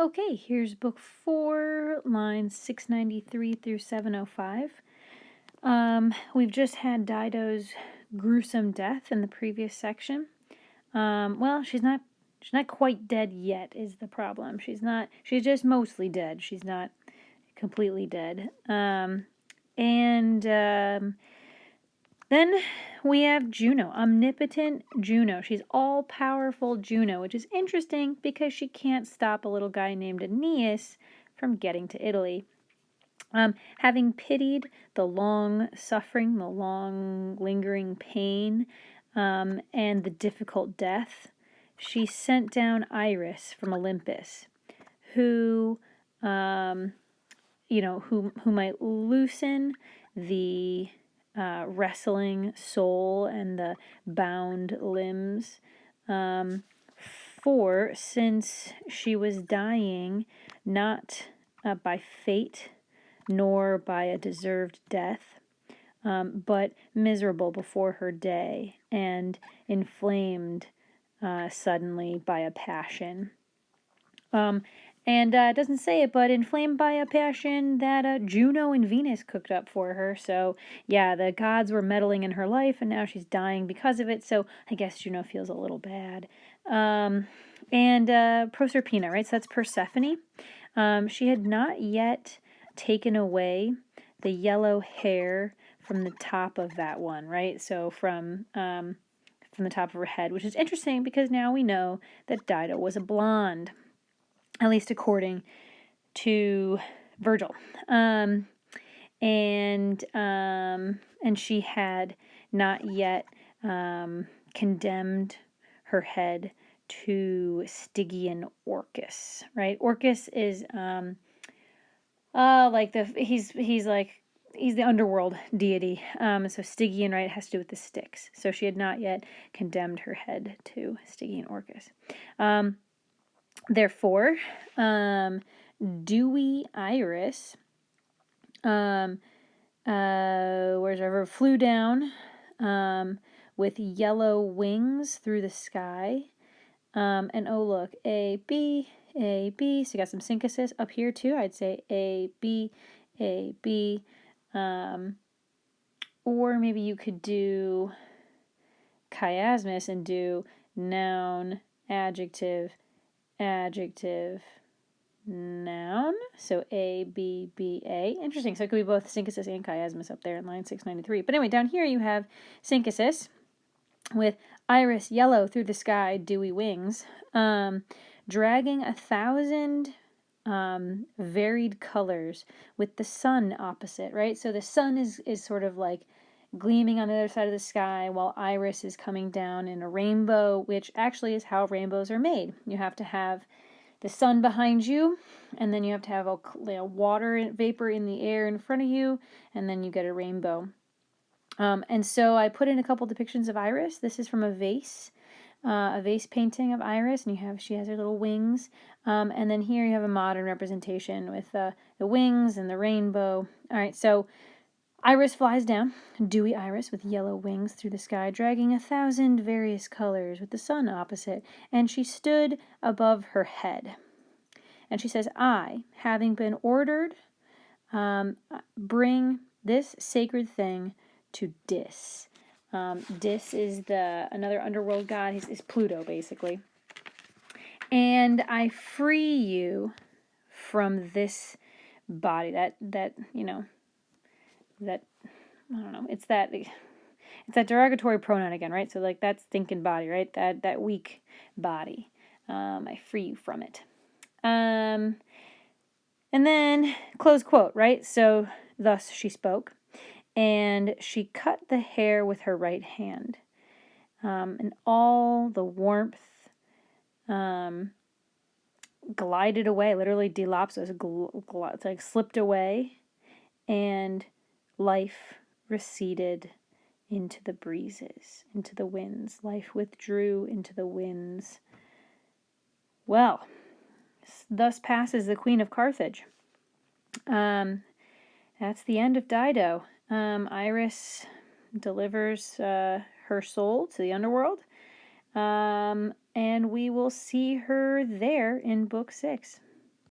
Okay, here's book 4, lines 693 through 705. We've just had Dido's gruesome death in the previous section. Well, she's not quite dead yet is the problem. She's just mostly dead. She's not completely dead. Then we have Juno, omnipotent Juno. She's all-powerful Juno, which is interesting because she can't stop a little guy named Aeneas from getting to Italy. Having pitied the long suffering, the long lingering pain, and the difficult death, she sent down Iris from Olympus, who might loosen the wrestling soul and the bound limbs. For since she was dying not by fate nor by a deserved death, but miserable before her day and inflamed suddenly by a passion. It doesn't say it, but inflamed by a passion that Juno and Venus cooked up for her. So, yeah, the gods were meddling in her life, and now she's dying because of it. So, I guess Juno feels a little bad. Proserpina, right? So that's Persephone. She had not yet taken away the yellow hair from the top of that one, right? So from the top of her head, which is interesting because now we know that Dido was a blonde, at least according to Virgil. And she had not yet condemned her head to Stygian Orcus, right? Orcus is he's the underworld deity. So Stygian, right, has to do with the Styx. So she had not yet condemned her head to Stygian Orcus. Therefore, dewy Iris, flew down with yellow wings through the sky. And oh look, A, B. So you got some synthesis up here too. I'd say A, B. Or maybe you could do chiasmus and do noun, adjective, noun. So A, B, B, A. Interesting. So it could be both synthesis and chiasmus up there in line 693. But anyway, down here you have synthesis with Iris yellow through the sky, dewy wings, dragging 1,000 varied colors with the sun opposite, right? So the sun is sort of like gleaming on the other side of the sky while Iris is coming down in a rainbow, which actually is how rainbows are made. You have to have the sun behind you, and then you have to have a water vapor in the air in front of you, and then you get a rainbow. And so I put in a couple depictions of Iris. This is from a vase painting of Iris, and she has her little wings. And then here you have a modern representation with the wings and the rainbow. All right, so Iris flies down, dewy Iris with yellow wings through the sky, dragging 1,000 various colors with the sun opposite, and she stood above her head. And she says, I, having been ordered, bring this sacred thing to Dis. Dis is another underworld god. He's Pluto, basically. And I free you from this body. That I don't know. It's that derogatory pronoun again, right? So like that stinking body, right? That weak body. I free you from it. And then close quote, right? So thus she spoke. And she cut the hair with her right hand. And all the warmth glided away, literally delapsos, it's like slipped away, and life receded into the breezes, into the winds. Life withdrew into the winds. Well, thus passes the Queen of Carthage. That's the end of Dido. Iris delivers her soul to the underworld, and we will see her there in Book 6.